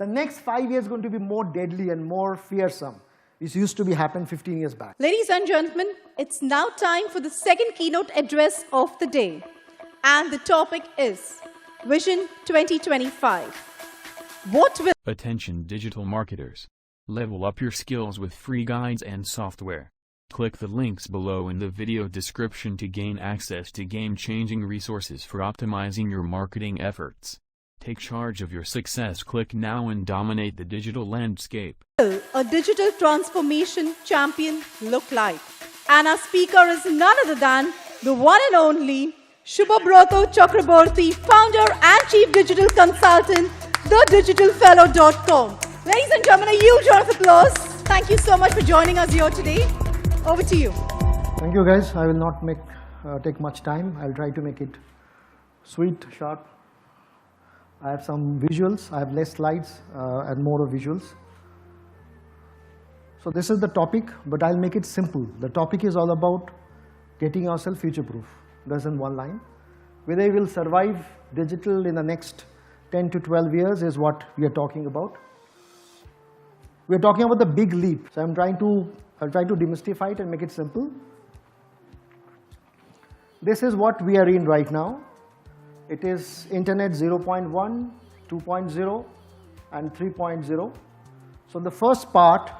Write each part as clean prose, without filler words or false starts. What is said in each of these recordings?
The next 5 years is going to be more deadly and more fearsome. This used to be happened 15 years back. Ladies and gentlemen, it's now time for the second keynote address of the day. And the topic is Vision 2025. What will... Attention digital marketers. Level up your skills with free guides and software. Click the links below in the video description to gain access to game-changing resources for optimizing your marketing efforts. Take charge of your success. Click now and dominate the digital landscape. A digital transformation champion look like? And our speaker is none other than the one and only Shubhabrato Chakraborty, founder and chief digital consultant, thedigitalfellow.com. Ladies and gentlemen, a huge round of applause. Thank you so much for joining us here today. Over to you. Thank you, guys. I will not take much time. I'll try to make it sweet, sharp. I have some visuals. I have less slides and more of visuals. So this is the topic, but I'll make it simple. The topic is all about getting yourself future-proof. That's in one line. Whether you will survive digital in the next 10 to 12 years is what we are talking about. We are talking about the big leap. So I'll try to demystify it and make it simple. This is what we are in right now. It is Internet 0.1, 2.0 and 3.0. So the first part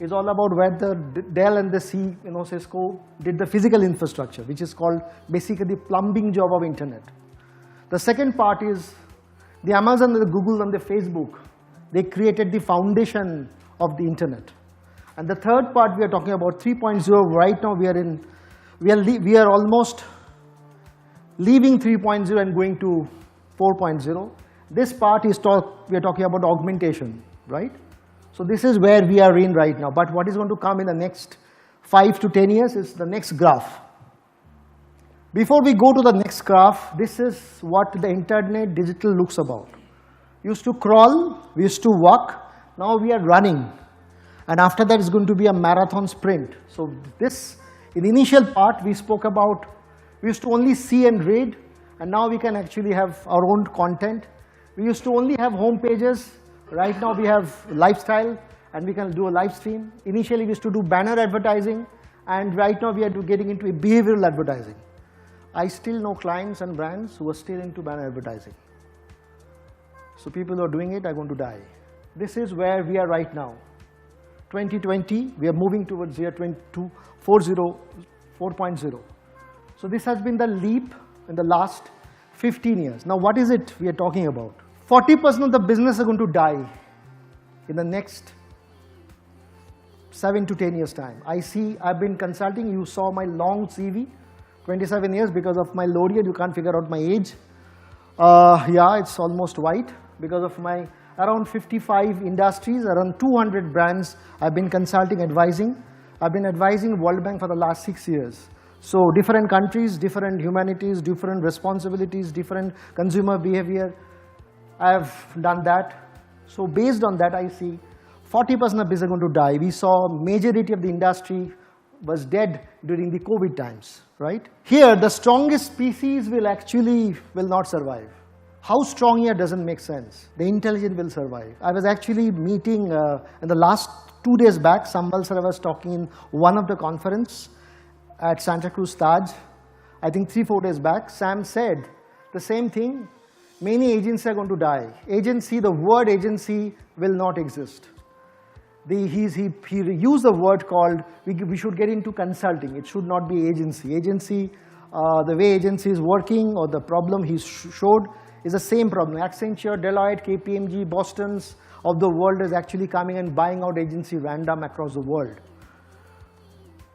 is all about where the Dell and the Cisco did the physical infrastructure, which is called basically the plumbing job of Internet. The second part is the Amazon, the Google and the Facebook. They created the foundation of the Internet. And the third part we are talking about 3.0. Right now we are almost leaving 3.0 and going to 4.0. This part is we are talking about augmentation, right? So this is where we are in right now. But what is going to come in the next 5 to 10 years is the next graph. Before we go to the next graph, this is what the Internet digital looks about. We used to crawl, we used to walk, now we are running. And after that is going to be a marathon sprint. So this, in the initial part, we spoke about, we used to only see and read, and now we can actually have our own content. We used to only have home pages. Right now we have lifestyle, and we can do a live stream. Initially we used to do banner advertising, and right now we are getting into behavioral advertising. I still know clients and brands who are still into banner advertising. So people who are doing it are going to die. This is where we are right now. 2020, we are moving towards year 4.0. So this has been the leap in the last 15 years. Now what is it we are talking about? 40% of the business are going to die in the next 7 to 10 years time. I've been consulting, you saw my long CV, 27 years because of my L'Oreal, you can't figure out my age. Yeah, it's almost white because of my around 55 industries, around 200 brands I've been consulting, advising. I've been advising World Bank for the last 6 years. So different countries, different humanities, different responsibilities, different consumer behavior. I have done that. So based on that, I see 40% of business are going to die. We saw majority of the industry was dead during the COVID times, right? Here, the strongest species will not survive. How strong here doesn't make sense. The intelligent will survive. I was actually meeting in the last 2 days back, Sambal sir was talking in one of the conference at Santa Cruz Taj, I think 3-4 days back. Sam said the same thing. Many agencies are going to die. Agency, the word agency will not exist. He used the word called, we should get into consulting. It should not be agency. Agency, the way agency is working or the problem he showed is the same problem. Accenture, Deloitte, KPMG, Boston's of the world is actually coming and buying out agency random across the world.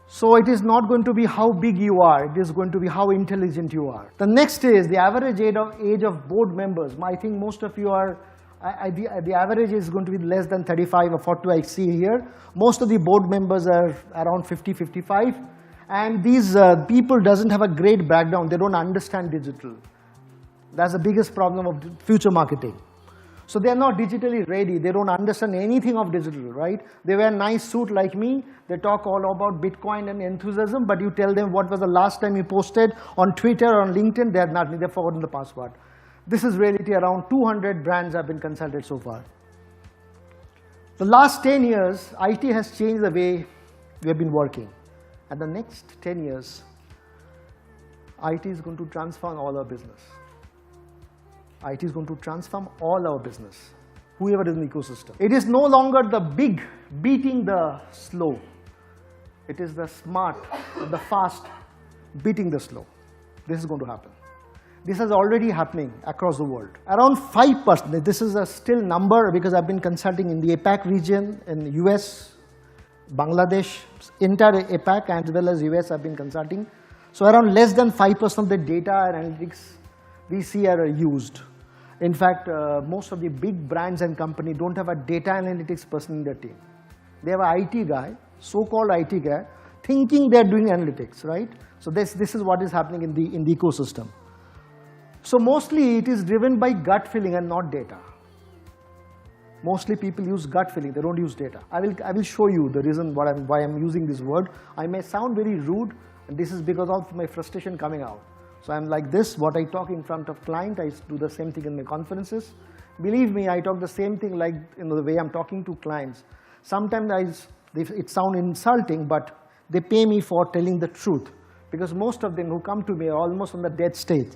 So it is not going to be how big you are, it is going to be how intelligent you are. The next is the average age of board members. I think most of you are, the average is going to be less than 35 or 40 I see here. Most of the board members are around 50, 55. And these people doesn't have a great background, they don't understand digital. That's the biggest problem of future marketing. So they are not digitally ready. They don't understand anything of digital, right? They wear a nice suit like me. They talk all about Bitcoin and enthusiasm, but you tell them what was the last time you posted on Twitter or on LinkedIn, they've forgotten the password. This is reality. Around 200 brands have been consulted so far. The last 10 years, IT has changed the way we have been working. And the next 10 years, IT is going to transform all our business. IT is going to transform all our business, whoever is in the ecosystem. It is no longer the big beating the slow. It is the smart and the fast beating the slow. This is going to happen. This is already happening across the world. Around 5%, this is a still number because I've been consulting in the APAC region, in US, Bangladesh, entire APAC as well as US I've been consulting. So around less than 5% of the data and analytics we see are used. In fact, most of the big brands and companies don't have a data analytics person in their team. They have an IT guy, so-called IT guy, thinking they're doing analytics, right? So this is what is happening in the ecosystem. So mostly it is driven by gut feeling and not data. Mostly people use gut feeling, they don't use data. I will show you the reason why I'm using this word. I may sound very rude, and this is because of my frustration coming out. So I'm like this, what I talk in front of client, I do the same thing in my conferences. Believe me, I talk the same thing like the way I'm talking to clients. Sometimes it sounds insulting, but they pay me for telling the truth. Because most of them who come to me are almost on the dead stage.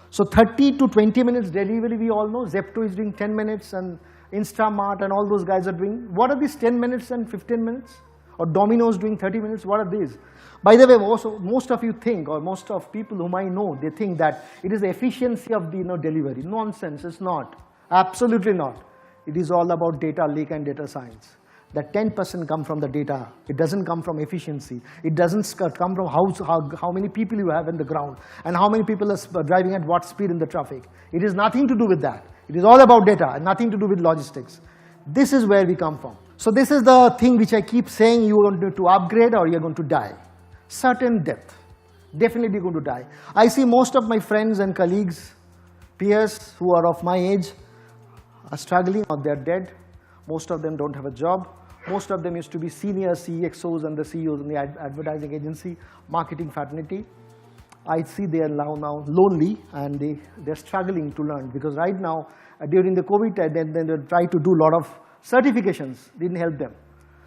So 30 to 20 minutes delivery, we all know. Zepto is doing 10 minutes and Instamart and all those guys are doing. What are these 10 minutes and 15 minutes? Or Domino's doing 30 minutes, what are these? By the way, also, most of you think, or most of people whom I know, they think that it is the efficiency of the delivery. Nonsense, it's not. Absolutely not. It is all about data leak and data science. That 10% come from the data. It doesn't come from efficiency. It doesn't come from how many people you have in the ground and how many people are driving at what speed in the traffic. It has nothing to do with that. It is all about data and nothing to do with logistics. This is where we come from. So this is the thing which I keep saying, you are going to upgrade or you are going to die. Certain death. Definitely going to die. I see most of my friends and colleagues, peers who are of my age are struggling or they are dead. Most of them don't have a job. Most of them used to be senior CXOs and the CEOs in the advertising agency, marketing fraternity. I see they are now lonely and they're struggling to learn because right now, during the COVID time, they try to do a lot of certifications, didn't help them.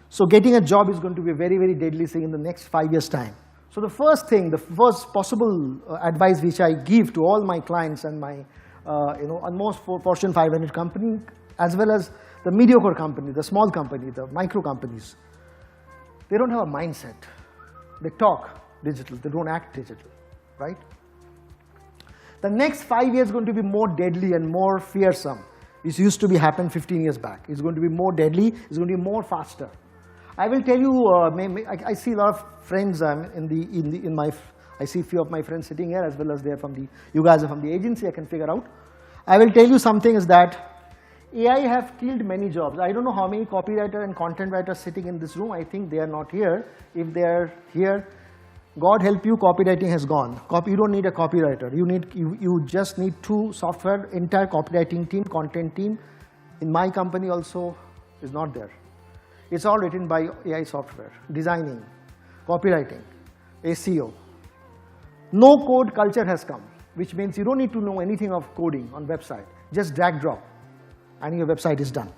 So getting a job is going to be a very, very deadly thing in the next 5 years' time. So the first thing, the first possible advice which I give to all my clients and my, almost Fortune 500 company, as well as the mediocre company, the small company, the micro companies, they don't have a mindset. They talk digital, they don't act digital, right? The next 5 years is going to be more deadly and more fearsome. This used to be happen 15 years back. It's going to be more deadly, it's going to be more faster. I will tell you, I see a lot of friends I see a few of my friends sitting here as well as you guys are from the agency, I can figure out. I will tell you something is that AI have killed many jobs. I don't know how many copywriter and content writers sitting in this room. I think they are not here. If they are here, God help you, copywriting has gone. You don't need a copywriter. You just need two software, entire copywriting team, content team. In my company also is not there. It's all written by AI software, designing, copywriting, SEO. No code culture has come, which means you don't need to know anything of coding on website. Just drag drop and your website is done.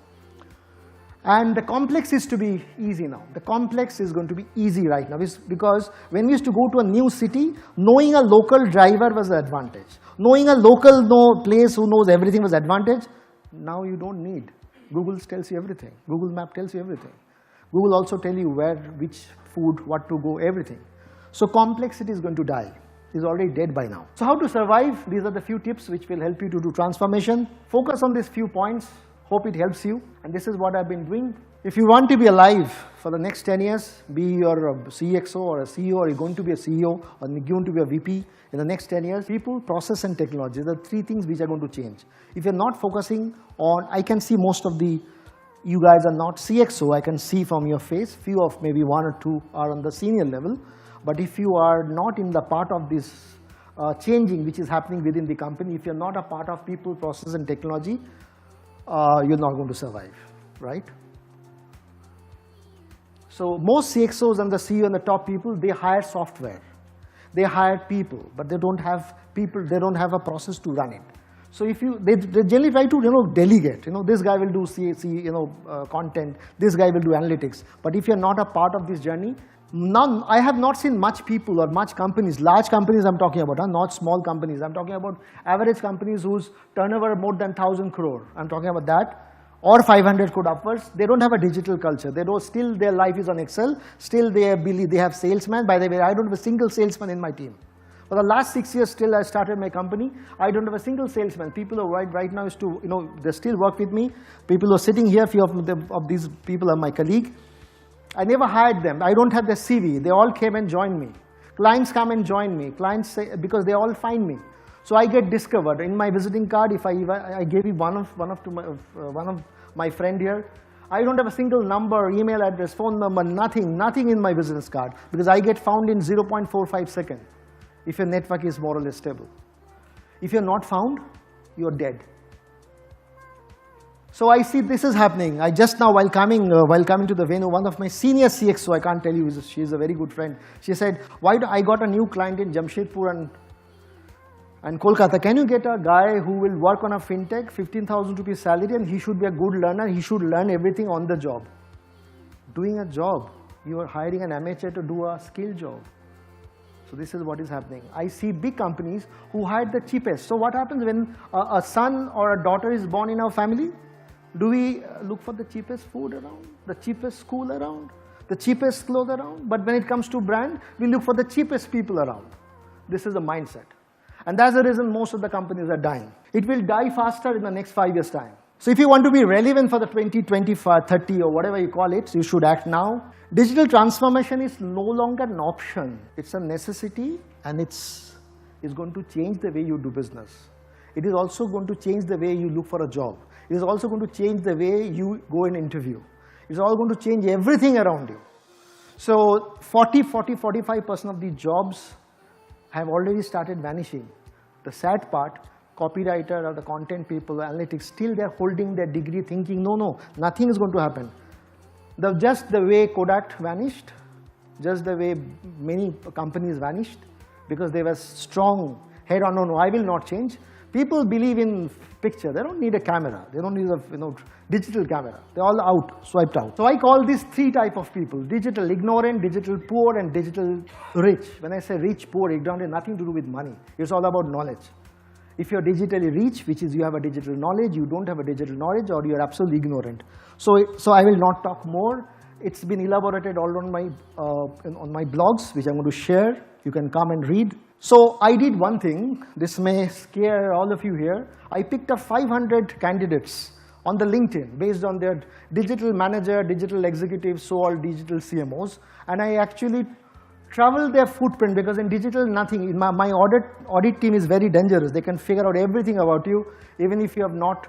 And the complex is to be easy now. The complex is going to be easy right now because when we used to go to a new city, knowing a local driver was an advantage. Knowing a local place who knows everything was advantage. Now you don't need. Google tells you everything. Google Map tells you everything. Google also tell you where, which food, what to go, everything. So complexity is going to die. It's already dead by now. So how to survive? These are the few tips which will help you to do transformation. Focus on these few points. Hope it helps you. And this is what I've been doing. If you want to be alive for the next 10 years, be you're a CXO or a CEO or you're going to be a CEO or you're going to be a VP in the next 10 years, people, process and technology. There are three things which are going to change. If you're not focusing on, I can see most of you guys are not CXO, I can see from your face, few of maybe one or two are on the senior level. But if you are not in the part of this changing which is happening within the company, if you're not a part of people, process and technology, you're not going to survive, right? So most CXOs and the CEO and the top people, they hire software. They hire people, but they don't have people, they don't have a process to run it. So if they generally try to, delegate. This guy will do content. This guy will do analytics. But if you're not a part of this journey, I have not seen much people or much companies, large companies I'm talking about, not small companies. I'm talking about average companies whose turnover more than 1,000 crore. I'm talking about that. Or 500 crore upwards. They don't have a digital culture. Still their life is on Excel. Still they have salesmen. By the way, I don't have a single salesman in my team. For the last 6 years, still I started my company. I don't have a single salesman. People who are right now they still work with me. People who are sitting here, few of these people are my colleague. I never hired them. I don't have their CV. They all came and joined me. Clients come and join me. Clients say, because they all find me. So I get discovered. In my visiting card, if I gave you one of my friend here, I don't have a single number, email address, phone number, nothing in my business card, because I get found in 0.45 seconds. If your network is more or less stable. If you're not found, you're dead. So I see this is happening. I just now, while coming to the venue, one of my senior CXO, I can't tell you, she's a very good friend. She said, I got a new client in Jamshedpur and Kolkata. Can you get a guy who will work on a fintech, 15,000 rupees salary, and he should be a good learner. He should learn everything on the job. Doing a job. You are hiring an amateur to do a skill job. So this is what is happening. I see big companies who hire the cheapest. So what happens when a son or a daughter is born in our family? Do we look for the cheapest food around, the cheapest school around, the cheapest clothes around? But when it comes to brand, we look for the cheapest people around. This is the mindset. And that's the reason most of the companies are dying. It will die faster in the next 5 years' time. So if you want to be relevant for the 2025, 30 or whatever you call it, you should act now. Digital transformation is no longer an option. It's a necessity, and it's going to change the way you do business. It is also going to change the way you look for a job. It is also going to change the way you go and interview. It's all going to change everything around you. So 45% of the jobs have already started vanishing. The sad part, copywriter or the content people, analytics, still they're holding their degree thinking, no, nothing is going to happen. Just the way Kodak vanished, just the way many companies vanished, because they were strong head on, no, I will not change. People believe in picture. They don't need a camera. They don't need a digital camera. They're all out, swiped out. So I call these three type of people: digital ignorant, digital poor, and digital rich. When I say rich, poor, ignorant, it has nothing to do with money. It's all about knowledge. If you're digitally rich, which is you have a digital knowledge, you don't have a digital knowledge, or you're absolutely ignorant. So I will not talk more. It's been elaborated all on my blogs, which I'm going to share. You can come and read. So I did one thing. This may scare all of you here. I picked up 500 candidates on the LinkedIn based on their digital manager, digital executive, so-all digital CMOs, and I actually travel their footprint, because in digital, nothing. In my audit team is very dangerous. They can figure out everything about you, even if you have not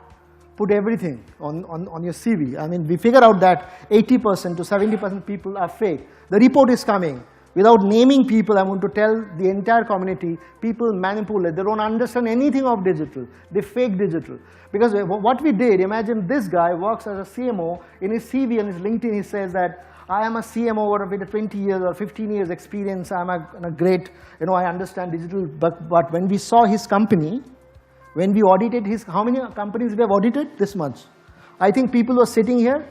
put everything on your CV. I mean, we figure out that 80% to 70% people are fake. The report is coming. Without naming people, I want to tell the entire community, people manipulate. They don't understand anything of digital. They fake digital. Because what we did, imagine this guy works as a CMO. In his CV and his LinkedIn, he says that I am a CMO with a 20 years or 15 years experience. I'm a great, I understand digital. But when we saw his company, when we audited how many companies we have audited? This much. I think people who are sitting here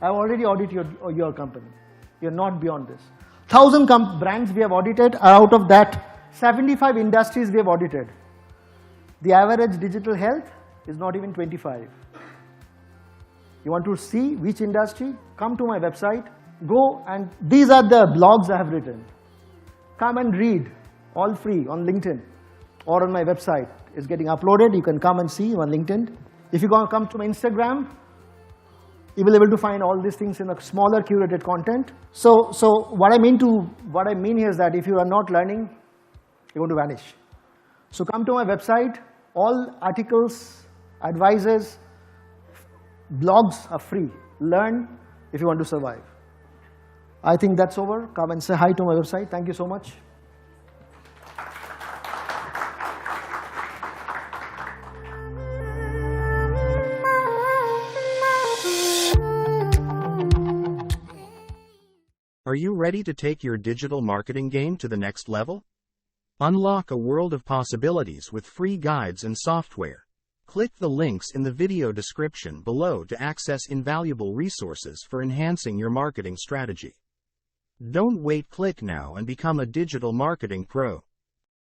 have already audited your company. You're not beyond this. 1,000 brands we have audited. Out of that, 75 industries we have audited. The average digital health is not even 25. You want to see which industry? Come to my website. Go, and these are the blogs I have written. Come and read, all free on LinkedIn or on my website. It's getting uploaded. You can come and see on LinkedIn. If you come to my Instagram, you will be able to find all these things in a smaller curated content. So what I mean here is that if you are not learning, you're going to vanish. So come to my website. All articles, advices, blogs are free. Learn if you want to survive. I think that's over. Come and say hi to my website. Thank you so much. Are you ready to take your digital marketing game to the next level? Unlock a world of possibilities with free guides and software. Click the links in the video description below to access invaluable resources for enhancing your marketing strategy. Don't wait, click now and become a digital marketing pro.